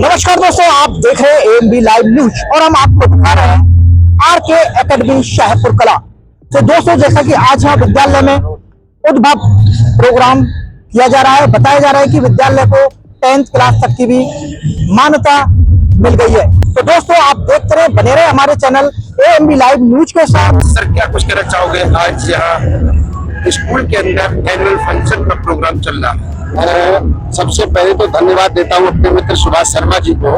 नमस्कार दोस्तों, आप देख रहे हैं एएमबी लाइव न्यूज और हम आपको दिखा रहे हैं आरके एकेडमी शाहपुर कला। तो दोस्तों, जैसा कि आज यहाँ विद्यालय में उद्भव प्रोग्राम किया जा रहा है, बताया जा रहा है कि विद्यालय को 10th क्लास तक की भी मान्यता मिल गई है। तो दोस्तों, आप देखते रहे, बने रहे हमारे चैनल एएमबी लाइव न्यूज के साथ। सर, क्या कुछ कहना चाहोगे? आज यहाँ स्कूल के अंदर एनुअल फंक्शन का प्रोग्राम चल रहा है। सबसे पहले तो धन्यवाद देता हूँ अपने मित्र सुभाष शर्मा जी को।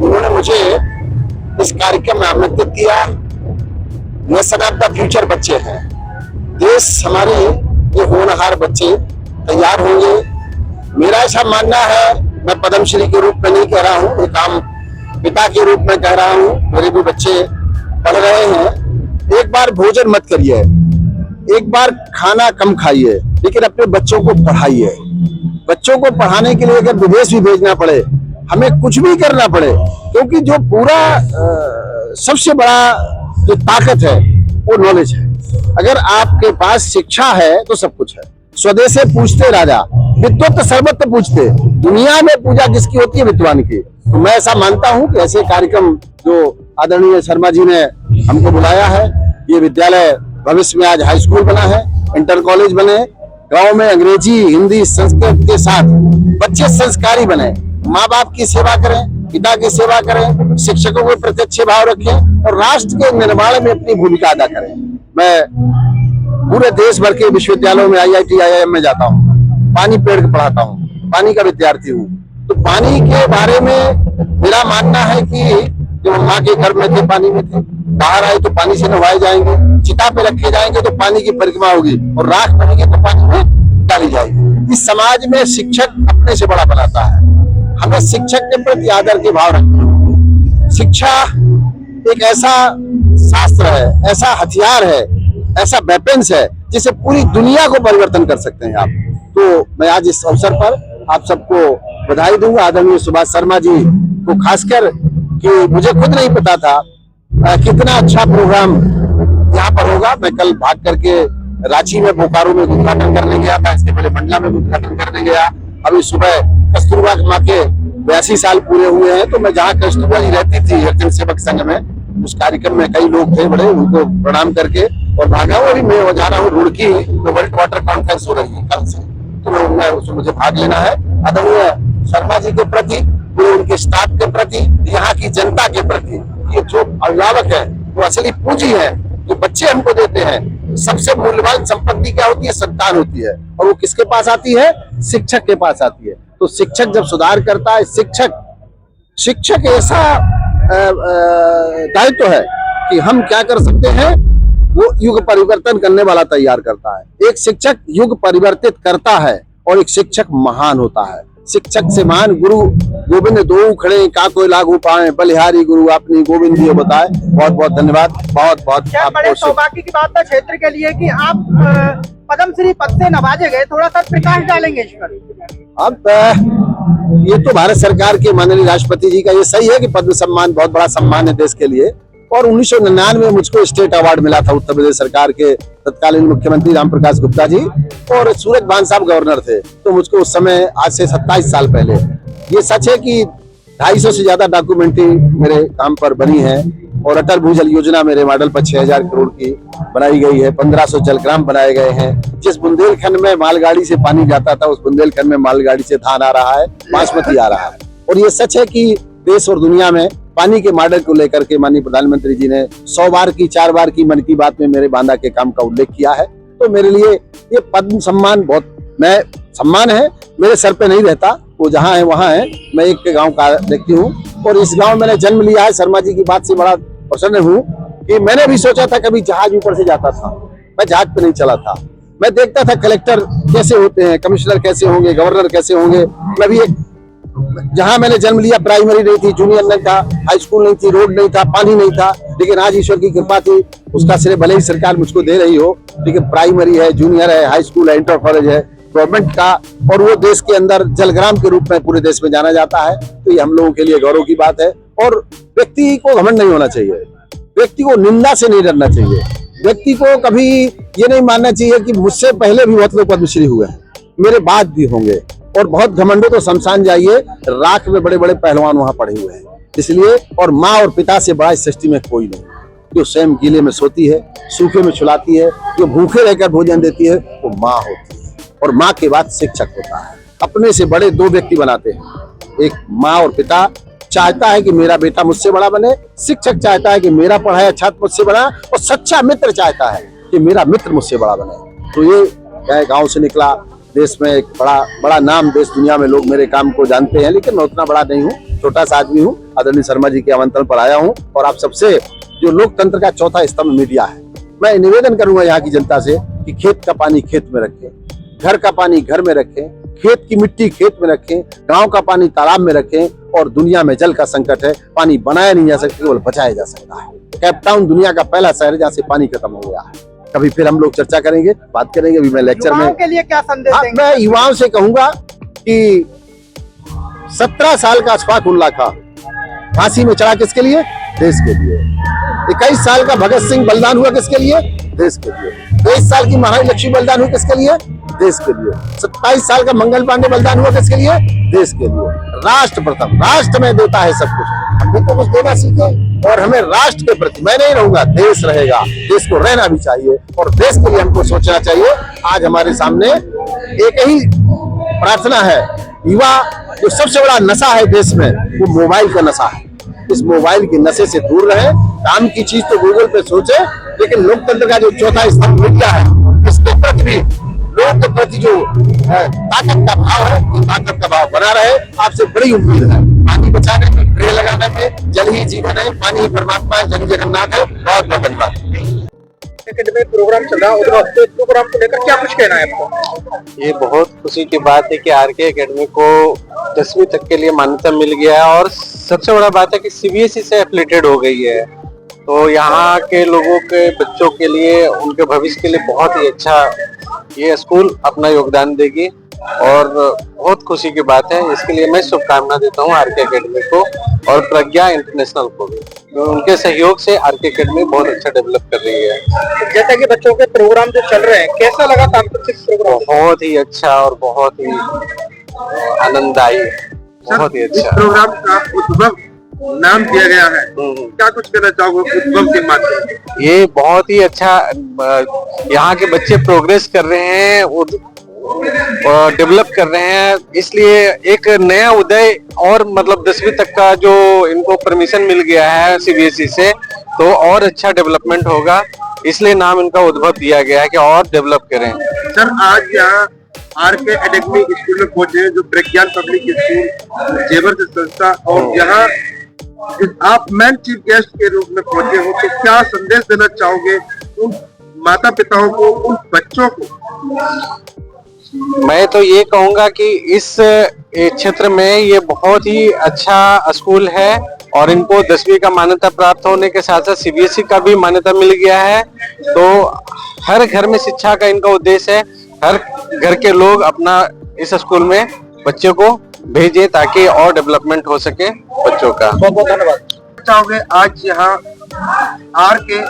उन्होंने मुझे इस कार्यक्रम में आमंत्रित किया। नेशन ऑफ द फ्यूचर बच्चे हैं, देश हमारे ये होनहार बच्चे तैयार होंगे। मेरा ऐसा मानना है, मैं पद्मश्री के रूप में नहीं कह रहा हूँ, एक आम पिता के रूप में कह रहा हूँ। मेरे भी बच्चे पढ़ रहे हैं। एक बार भोजन मत करिए, एक बार खाना कम खाइए, लेकिन अपने बच्चों को पढ़ाइए। बच्चों को पढ़ाने के लिए अगर विदेश भी भेजना पड़े, हमें कुछ भी करना पड़े, क्योंकि जो पूरा सबसे बड़ा जो ताकत है वो नॉलेज है। अगर आपके पास शिक्षा है तो सब कुछ है। स्वदेशे पूछते राजा, विद्वत सर्वत्र पूछते। दुनिया में पूजा किसकी होती है? विद्वान की। तो मैं ऐसा मानता हूं कि ऐसे कार्यक्रम जो आदरणीय शर्मा जी ने हमको बुलाया है, ये विद्यालय भविष्य में आज हाई स्कूल बना है, इंटर कॉलेज बने, गांव में अंग्रेजी हिंदी संस्कृत के साथ बच्चे संस्कारी बने, माँ बाप की सेवा करें, पिता की सेवा करें, शिक्षकों के प्रति अच्छे भाव रखें और राष्ट्र के निर्माण में अपनी भूमिका अदा करें। मैं पूरे देश भर के विश्वविद्यालयों में IIT IIM में जाता हूँ, पानी पेड़ के पढ़ाता हूँ, पानी का विद्यार्थी हूँ। तो पानी के बारे में मेरा मानना है कि जो माँ के घर में थे पानी में थे, बाहर आए तो पानी से नहवाए जाएंगे, चिता पे रखे जाएंगे तो पानी की परिक्रमा होगी और राख बनेगी तो पानी में डाली जाएगी। इस समाज में शिक्षक अपने से बड़ा बनाता है। हमें शिक्षक के प्रति आदर के भाव रखना। शिक्षा एक ऐसा शास्त्र है, ऐसा हथियार है, ऐसा वेपन्स है जिसे पूरी दुनिया को परिवर्तन कर सकते हैं आप। तो मैं आज इस अवसर पर आप सबको बधाई दूंगा, आदरणीय सुभाष शर्मा जी को खासकर, कि मुझे खुद नहीं पता था कितना अच्छा प्रोग्राम यहाँ पर होगा। मैं कल भाग करके रांची में, बोकारो में उद्घाटन करने गया था, इसके पहले मंडला में उद्घाटन करने गया। अभी सुबह कस्तूरबा माँ के 82 साल पूरे हुए हैं, तो मैं जहाँ कस्तूरबा जी रहती थी हरिजन सेवक संघ में, उस कार्यक्रम में कई लोग थे बड़े, उनको प्रणाम करके और भागा हुआ। अभी मैं जा रहा हूँ रुड़की, तो वर्ल्ड वाटर कॉन्फ्रेंस हो रही है कल से, तो उसमें मुझे भाग लेना है। आदरणीय शर्मा जी के प्रति, पूरे उनके स्टाफ के प्रति, यहाँ की जनता के प्रति, ये जो अभिभावक है वो असली पूंजी है जो बच्चे हमको देते हैं। सबसे मूल्यवान संपत्ति क्या होती है? संतान होती है, और वो किसके पास आती है? शिक्षक के पास आती है। तो शिक्षक जब सुधार करता है, शिक्षक ऐसा दायित्व है कि हम क्या कर सकते हैं, वो युग परिवर्तन करने वाला तैयार करता है। एक शिक्षक युग परिवर्तित करता है और एक शिक्षक महान होता है। शिक्षक से महान गुरु गोविंद दो खड़े, का कोई लागू पाए, बलिहारी गुरु अपनी गोविंद जी बताए। बहुत बहुत धन्यवाद। बहुत बहुत क्या बड़े सौभाग्य की बात है क्षेत्र के लिए कि आप पद्मश्री पद से नवाजे गए, थोड़ा सा प्रकाश डालेंगे इस पर? अब ये तो भारत सरकार के माननीय राष्ट्रपति जी का ये सही है कि पद्म सम्मान बहुत बड़ा सम्मान है देश के लिए, और 1999 में मुझको स्टेट अवार्ड मिला था उत्तर प्रदेश सरकार के तत्कालीन मुख्यमंत्री राम प्रकाश गुप्ता जी, और सूरज भान साहब गवर्नर थे। तो मुझको उस समय, आज से 27 साल पहले, ये सच है कि 250 से ज्यादा डॉक्यूमेंट्री मेरे काम पर बनी है, और अटल भूजल योजना मेरे मॉडल पर 6000 करोड़ की बनाई गई है। 1500 जलग्राम बनाए गए हैं। जिस बुंदेलखंड में मालगाड़ी से पानी जाता था, उस बुंदेलखंड में मालगाड़ी से धान आ रहा है, बासमती आ रहा है। और ये सच है कि देश और दुनिया में पानी के मॉडल को लेकर के माननीय प्रधानमंत्री जी ने 100 बार की 4 बार की मन की बात में मेरे बांदा के काम का उल्लेख किया है। तो मेरे लिए ये पद्म सम्मान बहुत सम्मान है। मेरे सर पे नहीं रहता, वो जहाँ है वहाँ है। मैं एक गांव का व्यक्ति हूँ और इस गांव में मैंने जन्म लिया है। शर्मा जी की बात से बड़ा प्रसन्न हूँ कि मैंने भी सोचा था कभी जहाज ऊपर से जाता था, मैं जहाज पे नहीं चला था। मैं देखता था कलेक्टर कैसे होते हैं, कमिश्नर कैसे होंगे, गवर्नर कैसे होंगे। मैं भी जहां मैंने जन्म लिया प्राइमरी नहीं थी, जूनियर नहीं था, हाई स्कूल नहीं थी, रोड नहीं था, पानी नहीं था, लेकिन आज ईश्वर की कृपा थी, उसका श्रेय भले ही सरकार मुझको दे रही हो, लेकिन प्राइमरी है, जूनियर है, हाई स्कूल है, इंटर कॉलेज है गवर्नमेंट का, और वो देश के अंदर जलग्राम के रूप में पूरे देश में जाना जाता है। तो ये हम लोगों के लिए गौरव की बात है। और व्यक्ति को घमंड नहीं होना चाहिए, व्यक्ति को निंदा से नहीं डरना चाहिए, व्यक्ति को कभी ये नहीं मानना चाहिए कि मुझसे पहले भी बहुत लोग पद्मश्री हुए हैं, मेरे बाद भी होंगे, और बहुत घमंडो तो शमशान जाइए, राख में बड़े बड़े पहलवान वहां पड़े हुए हैं। इसलिए और माँ और पिता से बड़ा इस सृष्टि में कोई नहीं। जो स्वयं गीले में सोती है, सूखे में छुलाती है, जो भूखे रहकर भोजन देती है, वो माँ होती है। और माँ के बाद शिक्षक होता है। अपने से बड़े दो व्यक्ति बनाते हैं, एक माँ और पिता। चाहता है कि मेरा बेटा मुझसे बड़ा बने, शिक्षक चाहता है कि मेरा पढ़ाया छात्र मुझसे बड़ा, और सच्चा मित्र चाहता है कि मेरा मित्र मुझसे बड़ा बने। तो ये क्या गांव से निकला, देश में एक बड़ा नाम, देश दुनिया में लोग मेरे काम को जानते हैं, लेकिन मैं उतना बड़ा नहीं हूँ, छोटा सा आदमी हूँ। आदरणीय शर्मा जी के आमंत्रण पर आया हूँ। और आप सबसे, जो लोकतंत्र का चौथा स्तंभ मीडिया है, मैं निवेदन करूंगा यहाँ की जनता से कि खेत का पानी खेत में रखें, घर का पानी घर में रखें, खेत की मिट्टी खेत में रखें, गांव का पानी तालाब में रखें। और दुनिया में जल का संकट है, पानी बनाया नहीं जा सकता, केवल बचाया जा सकता है। केप टाउन दुनिया का पहला शहर है जहाँ से पानी खत्म हो गया है। कभी फिर हम लोग चर्चा करेंगे, बात करेंगे। अभी मैं लेक्चर में के लिए क्या संदेश देंगे? मैं युवाओं से कहूंगा कि 17 साल का अशफाक उल्लाह खां फांसी में चढ़ा किसके लिए? देश के लिए। 21 साल का भगत सिंह बलिदान हुआ किसके लिए? देश के लिए। 23 साल की महारानी लक्ष्मी बलिदान हुई किसके लिए? देश के लिए। 27 साल का मंगल पांडे बलिदान हुआ किसके लिए? देश के लिए। राष्ट्र प्रथम, राष्ट्र में देता है सब कुछ। हम भी तो कुछ देना सीखे, और हमें राष्ट्र के प्रति, मैं नहीं रहूंगा, देश रहेगा, देश को रहना भी चाहिए, और देश के लिए हमको सोचना चाहिए। आज हमारे सामने एक ही प्रार्थना है, युवा, जो सबसे बड़ा नशा है देश में, वो मोबाइल का नशा है। इस मोबाइल के नशे से दूर रहे। काम की चीज तो गूगल पे सोचे, लेकिन लोकतंत्र का जो चौथा स्तंभ मीडिया है, इसके प्रति भी, लोग के प्रति जो ताकत का भाव है, ताकत का भाव बना रहे। आपसे बड़ी उम्मीद है। पानी बचाने में, पेड़ लगाने में, जल ही जीवन है, पानी ही परमात्मा है, जल ही जगन्नाथ है। बहुत बहुत धन्यवाद। एकेडमी प्रोग्राम चल रहा है, और इस प्रोग्राम को लेकर क्या कुछ कहना है आपको? ये बहुत खुशी की बात है कि आरके एकेडमी को 10वीं तक के लिए मान्यता मिल गया है, और सबसे बड़ा बात है कि सीबीएसई से एफिलिएटेड हो गई है। तो यहाँ के लोगों के बच्चों के लिए, उनके भविष्य के लिए बहुत ही अच्छा ये स्कूल अपना योगदान देगी, और बहुत खुशी की बात है। इसके लिए मैं शुभकामना देता हूँ आरके एकेडमी को और प्रज्ञा इंटरनेशनल को भी। उनके सहयोग से आरके एकेडमी बहुत अच्छा डेवलप कर रही है। जैसा कि बच्चों के प्रोग्राम जो चल रहे हैं, कैसा लगा सांस्कृतिक प्रोग्राम? बहुत ही अच्छा और बहुत ही आनंददायी, बहुत ही अच्छा। प्रोग्राम का उद्भव नाम दिया गया है, क्या कुछ कहना चाहोगे उद्भव के माध्यम से? ये बहुत ही अच्छा, यहाँ के बच्चे प्रोग्रेस कर रहे हैं, डेवलप कर रहे हैं, इसलिए एक नया उदय, और मतलब 10वीं तक का जो इनको परमिशन मिल गया है सीबीएसई से, तो और अच्छा डेवलपमेंट होगा। इसलिए नाम इनका उद्भव दिया गया है कि और डेवलप करें। सर, आज यहाँ आरके एकेडमी स्कूल में पहुंचे हैं, जो प्रज्ञान पब्लिक स्कूल जेवर से संस्था, और यहाँ आप मेन चीफ गेस्ट के रूप में पहुंचे हो, तो क्या संदेश देना चाहोगे उन माता पिताओं को, उन बच्चों को? मैं तो ये कहूंगा कि इस क्षेत्र में ये बहुत ही अच्छा स्कूल है, और इनको 10वीं का मान्यता प्राप्त होने के साथ साथ सीबीएसई का भी मान्यता मिल गया है। तो हर घर में शिक्षा का इनका उद्देश्य है, हर घर के लोग अपना इस स्कूल में बच्चों को भेजें ताकि और डेवलपमेंट हो सके बच्चों का। बहुत बहुत धन्यवाद। चाहोगे आज यहाँ आरके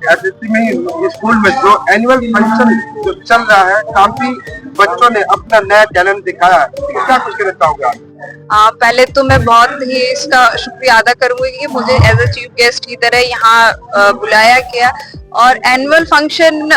में स्कूल में जो एनुअल फंक्शन जो चल रहा है, काफी बच्चों ने अपना नया टैलेंट दिखाया है, क्या कुछ कहना चाहोगे आप? पहले तो मैं बहुत ही इसका शुक्रिया अदा करूंगी कि मुझे एज अ चीफ गेस्ट की तरह यहाँ बुलाया गया, और एनुअल फंक्शन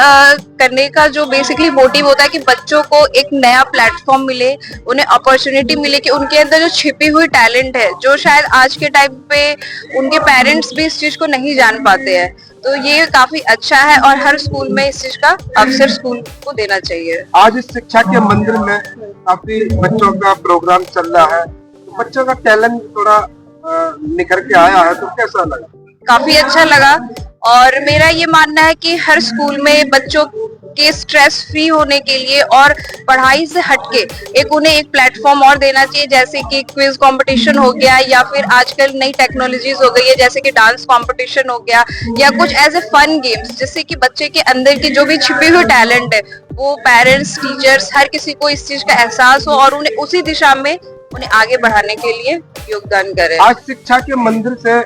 करने का जो बेसिकली मोटिव होता है कि बच्चों को एक नया प्लेटफॉर्म मिले, उन्हें अपॉर्चुनिटी मिले कि उनके अंदर जो छिपी हुई टैलेंट है, जो शायद आज के टाइम पे उनके पेरेंट्स भी इस चीज को नहीं जान पाते हैं, तो ये काफी अच्छा है, और हर स्कूल में इस चीज का अवसर स्कूल को देना चाहिए। आज इस शिक्षा के मंदिर में काफी बच्चों का प्रोग्राम चल रहा है, तो बच्चों का टैलेंट थोड़ा निखर के आया है, तो कैसा लगा? काफी अच्छा लगा, और मेरा ये मानना है कि हर स्कूल में बच्चों के स्ट्रेस फ्री होने के लिए और पढ़ाई से हटके उन्हें एक प्लेटफॉर्म और देना चाहिए, जैसे कि क्विज कंपटीशन हो गया, या फिर आजकल नई टेक्नोलॉजीज हो गई है जैसे कि डांस कंपटीशन हो गया, या कुछ ऐसे फन गेम्स, जिससे कि बच्चे के अंदर की जो भी छिपी हुई टैलेंट है वो पेरेंट्स, टीचर्स, हर किसी को इस चीज का एहसास हो, और उन्हें उसी दिशा में उन्हें आगे बढ़ाने के लिए योगदान करें। आज शिक्षा के मंदिर से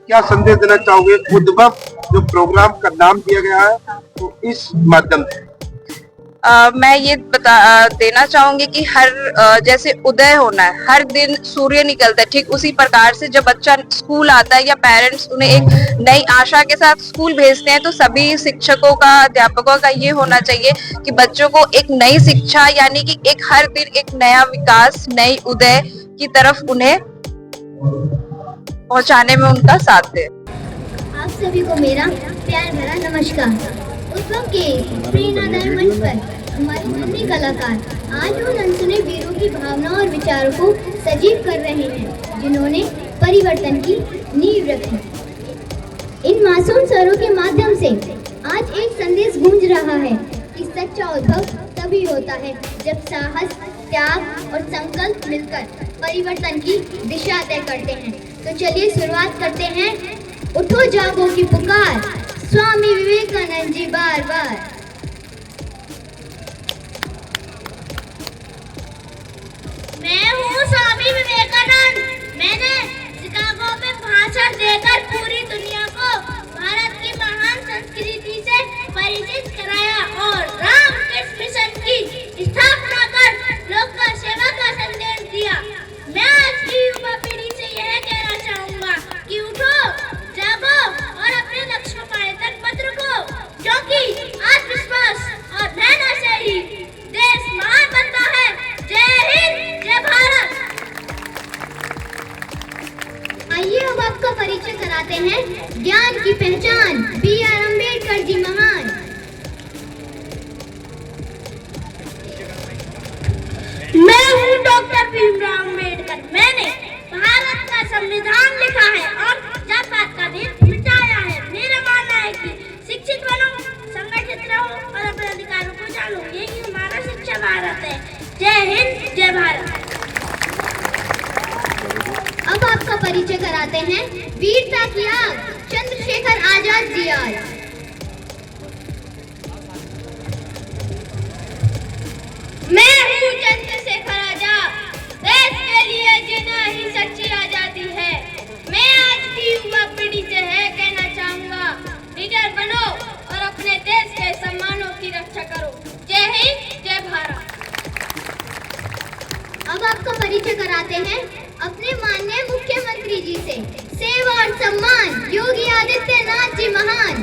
क्या संदेश देना चाहोगे? उद्भव जो प्रोग्राम का नाम दिया गया है, तो इस माध्यम से मैं ये देना चाहूंगी कि हर जैसे उदय होना है, हर दिन सूर्य निकलता है, ठीक उसी प्रकार से जब बच्चा स्कूल आता है या पेरेंट्स उन्हें एक नई आशा के साथ स्कूल भेजते हैं, तो सभी शिक्षकों का, अध्यापकों का ये होना चाहिए कि बच्चों को एक नई शिक्षा यानी कि एक हर दिन एक नया विकास, नई उदय की तरफ उन्हें पहुंचाने में उनका साथ दे। आप सभी को मेरा प्यार भरा नमस्कार। उत्सव के प्रेरणादायी मंच पर हमारे नन्हे कलाकार आज उन अनसुने वीरों की भावनाओं और विचारों को सजीव कर रहे हैं, जिन्होंने परिवर्तन की नींव रखी। इन मासूम स्वरों के माध्यम से आज एक संदेश गूंज रहा है कि सच्चा उद्भव तभी होता है जब साहस, त्याग और संकल्प मिलकर परिवर्तन की दिशा तय करते हैं। तो चलिए शुरुआत करते हैं उठो जागो की पुकार, स्वामी विवेकानंद जी बार बार। मैं हूँ स्वामी विवेकानंद। मैंने शिकागो में भाषण देकर पूरी दुनिया को भारत की महान संस्कृति से परिचित कराया और रामकृष्ण मिशन की स्थापना कर लोक का सेवा का संदेश दिया। मैं आज की युवा पीढ़ी से यह कहना चाहूँगा कि उठो, जागो और अपने लक्ष्य को पाने तक मत रुको, क्योंकि आत्मविश्वास और मेहनत से ही देश महान बनता है। जय हिंद, जय भारत। आइए अब आपका परिचय कराते हैं ज्ञान की पहचान, B.R. अम्बेडकर जी महान। मैं हूँ डॉक्टर भीमराव अम्बेडकर। मैंने भारत का संविधान लिखा है और जात-पात का भेद मिटाया है। मेरा मानना है कि शिक्षित बनो, संगठित रहो और अपने अधिकारों को जानो। यही हमारा शिक्षा भारत है। जय हिंद, जय भारत। अब आपका परिचय कराते हैं वीरता की आग, चंद्रशेखर आजाद जी। आज मैं हूँ चंद्रशेखर आजाद। देश के लिए जीना ही सच्ची आजादी है। मैं आज की युवा पीढ़ी से है कहना चाहूँगा, लीडर बनो और अपने देश के सम्मानों की रक्षा करो। जय हिंद, जय भारत। अब आपका परिचय कराते हैं अपने माननीय मुख्यमंत्री जी से। सेवा और सम्मान, योगी आदित्यनाथ जी महान।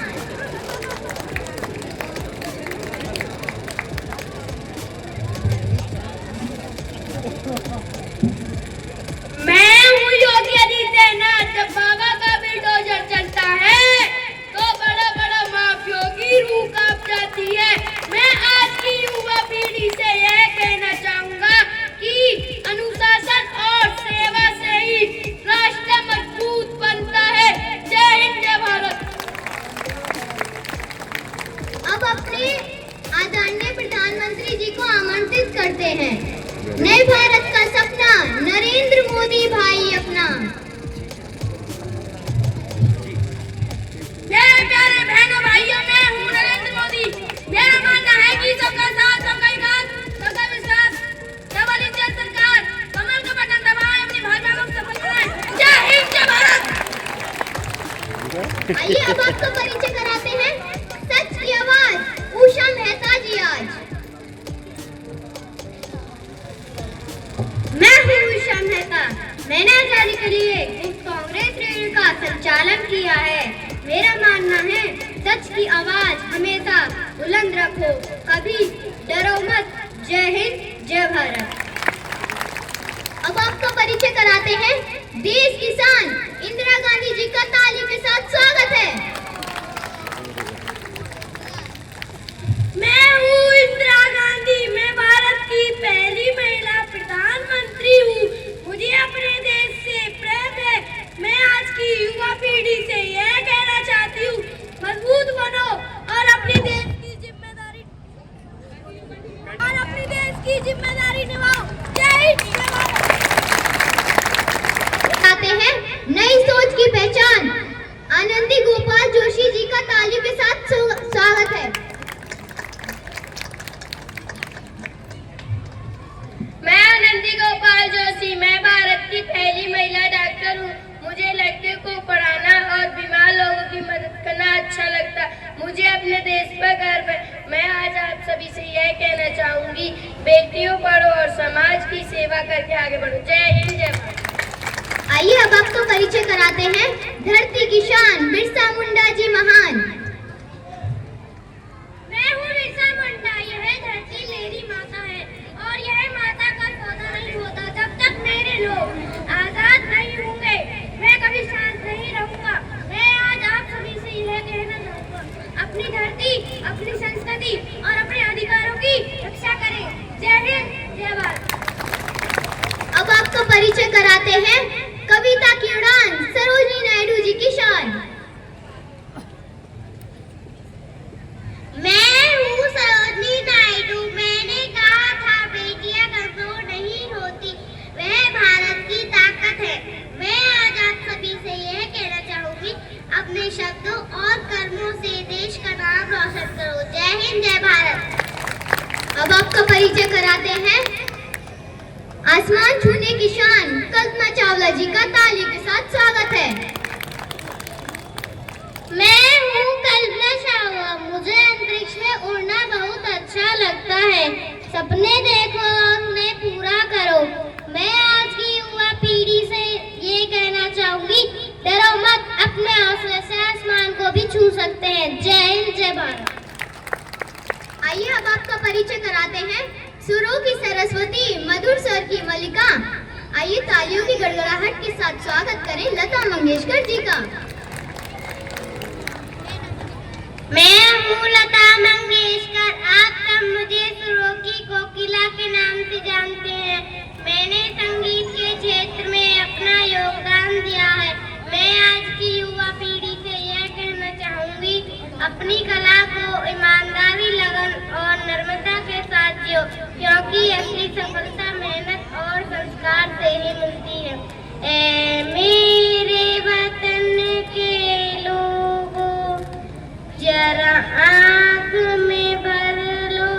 मैं हूँ योगी आदित्यनाथ। जब बाबा का बिल्डोजर चलता है तो बड़ा बड़ा माफियों की रूह कांप जाती है। मैं आज की युवा पीढ़ी से यह कहना चाहूँगा कि अनुशासन और सेवा से ही राष्ट्र मजबूत बनता है। जय हिंद, जय भारत। अब अपने आदरणीय प्रधानमंत्री जी को आमंत्रित करते हैं। नए भारत का सपना नरेंद्र मोदी भाई अपना। मेरे प्यारे बहनों भाइयों, मैं हूँ नरेंद्र मोदी। मेरा मानना है कि सबका साथ, सबका विकास, सबका विश्वास, डबल इंजन सरकार, कमल का बटन दबाएं, अपनी भाजपा को सफल बनाएं। जय हिंद, जय भारत। आइए अब आपका परिचय कराते हैं सच की आवाज, उषा मेहता जी। आज मैं हूँ उषा मेहता। मैंने आजादी के लिए इस कांग्रेस रैली का संचालन किया है। मेरा मानना है सच की आवाज हमेशा बुलंद रखो, कभी डरो मत। जय हिंद, जय भारत। अब आपका परिचय कराते हैं देश की शान, इंदिरा गांधी जी का ताली के साथ स्वागत है। मैं हूँ इंदिरा गांधी। मैं भारत की पहली महिला प्रधानमंत्री हूँ। मुझे अपने देश से प्रेम है। मैं आज की युवा पीढ़ी से यह कहना चाहती हूँ, मजबूत बनो और अपने देश की जिम्मेदारी निभाओ। जय हिंद, जय भारत। आते हैं नई सोच की पहचान, आनंदी गोपाल जोशी जी का ताली के साथ स्वागत है। मैं आनंदी गोपाल जोशी। मैं भारत की पहली महिला डॉक्टर हूँ। मुझे लड़कियों को पढ़ाना और बीमार लोगों की मदद करना अच्छा लगता है। मुझे अपने देश पर गर्व है। मैं आज आप सभी से यह कहना की सेवा करके आगे बढ़ो। जय हिंद, जय भारत। आइए अब आपको परिचय कराते हैं धरती की शान बिरसा मुंडा जी महान। मैं हूँ बिरसा मुंडा, यह धरती मेरी माता है और यह माता का सौदा नहीं होता जब तक मेरे लोग आजाद नहीं होंगे। मैं कभी शांत नहीं रहूंगा। मैं आज आप सभी से यह कहना चाहूंगा, अपनी धरती, अपनी संस्कृति और अपने अधिकारों की रक्षा करें। जय हिंद, जय भारत। अब आपको परिचय कराते हैं कविता की उड़ान सरोजिनी नायडू जी की शान। मैं हूँ सरोजिनी नायडू। मैंने कहा था बेटियां कमजोर नहीं होती, वह भारत की ताकत है। मैं आज आप सभी से यह कहना चाहूंगी, अपने शब्दों और कर्मों से देश का नाम रोशन करो। जय हिंद, जय भारत। अब आपका परिचय कराते हैं आसमान छूने की शान कल्पना चावला जी का ताली के साथ स्वागत है। मैं हूँ कल्पना चावला। मुझे अंतरिक्ष में उड़ना बहुत अच्छा लगता है। सपने देखो और उन्हें पूरा करो। मैं आज की युवा पीढ़ी से ये कहना चाहूंगी, डरो मत, अपने हौसले से आसमान को भी छू सकते हैं। जय हिंद, जय भारत। आइए अब आपका परिचय कराते हैं सुरों की सरस्वती, मधुर स्वर की मलिका। आइए तालियों की गड़गड़ाहट के साथ स्वागत करें लता मंगेशकर जी का। मैं हूँ लता मंगेशकर। आप सब मुझे सुरों की कोकिला के नाम से जानते हैं। मैंने संगीत के क्षेत्र में अपना योगदान दिया है। मैं आज की युवा पीढ़ी से यह कहना चाहूंगी, अपनी कला को ईमानदारी, लगन और नम्रता के साथ जियो, क्योंकि असली सफलता मेहनत और संस्कार से ही मिलती है। ऐ मेरे वतन के लोगों, जरा आँख में भर लो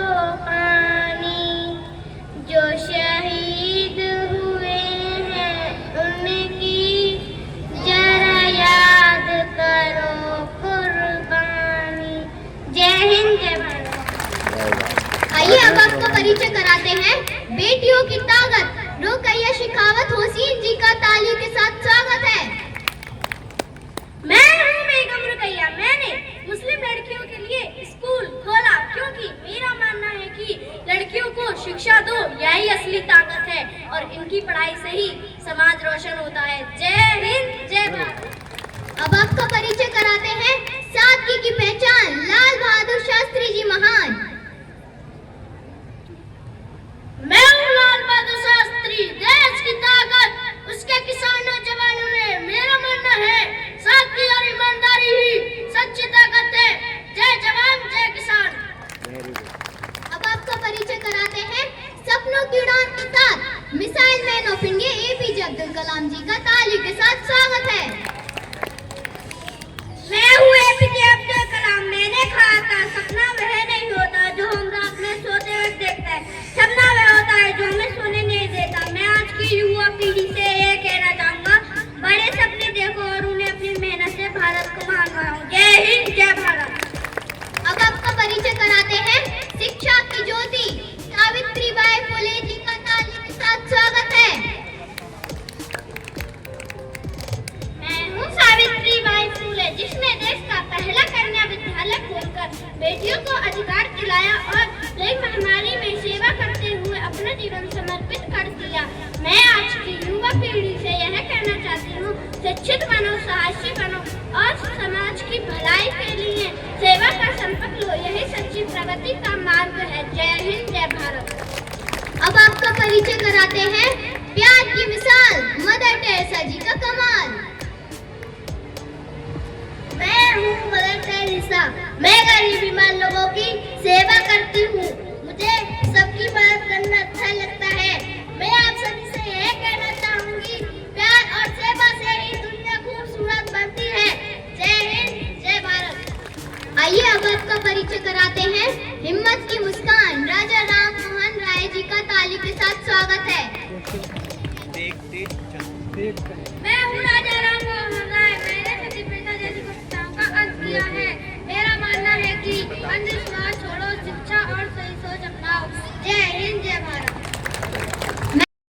पानी, जो शहीद हुए हैं उनकी जरा याद करो कुर्बानी। जय हिंद, जय भारत। आइए अब आपको परिचय कराते हैं बेटियों की ताकत रुकैया शेखावत हुसैन जी का ताली के साथ स्वागत है। मैं हूँ बेगम रुकैया। मैंने मुस्लिम लड़कियों के लिए स्कूल खोला क्योंकि मेरा मानना है कि लड़कियों को शिक्षा दो, यही असली ताकत है और इनकी पढ़ाई से ही समाज रोशन होता है। जय हिंद, जय भारत। अब आपका परिचय कराते हैं सादगी की पहचान लाल बहादुर शास्त्री जी महान। मैं हूँ लाल बहादुर शास्त्री, देश की ताकत, उसके किसानों जवानों में। मेरा मानना है सादगी और ईमानदारी ही सच्ची ताकत है। जय जवान, जय किसान। अब आपका परिचय कराते हैं सपनों की उड़ान के साथ missile man of India APJ Abdul Kalam ji का ताली के साथ स्वागत है। मैं हूँ एपीजे अब्दुल कलाम। मैंने कहा था सपना वह नहीं होता जो हम रात में सोते हुए देखते हैं, सपना वह होता है जो हमें सोने नहीं देता। मैं आज की युवा पीढ़ी से यह कहना चाहूंगा, बड़े सपने देखो और उन्हें अपनी मेहनत से भारत को महान बनाओ। जय हिंद, जय भारत। अब आपका परिचय कराते हैं शिक्षा की ज्योति सावित्रीबाई फुले जी का ताली के साथ स्वागत है। मैं हूँ सावित्रीबाई फुले, जिसने देश का पहला कन्या विद्यालय खोलकर बेटियों को अधिकार दिलाया और प्लेग महामारी में सेवा करते हुए अपना जीवन समर्पित कर दिया। मैं आज की युवा पीढ़ी से यह कहना चाहती हूँ, शिक्षित बनो, साहसी बनो और समाज की भलाई के लिए सेवा का संकल्प लो, यही सच्ची प्रगति का मार्ग है। जय हिंद, जय भारत। अब आपका परिचय कराते हैं प्यार की मिसाल मदर टेरेसा जी का कमाल। मैं हूँ मदर टेरेसा। मैं गरीब बीमार लोगों की सेवा करती हूँ। मुझे सबकी मदद करना अच्छा लगता है। मैं आप सभी से यह कहना चाहूंगी, प्यार और सेवा से ही दुनिया खूबसूरत बनती है। जय हिंद, जय भारत। आइए अब आपका परिचय कराते हैं हिम्मत की मुस्कान राजा राम मोहन राय जी का ताली के साथ स्वागत है। मैं हूँ राजा राम मोहन राय। मैंने सती प्रथा जैसी कुप्रथाओं का अंत किया है। मेरा मानना है कि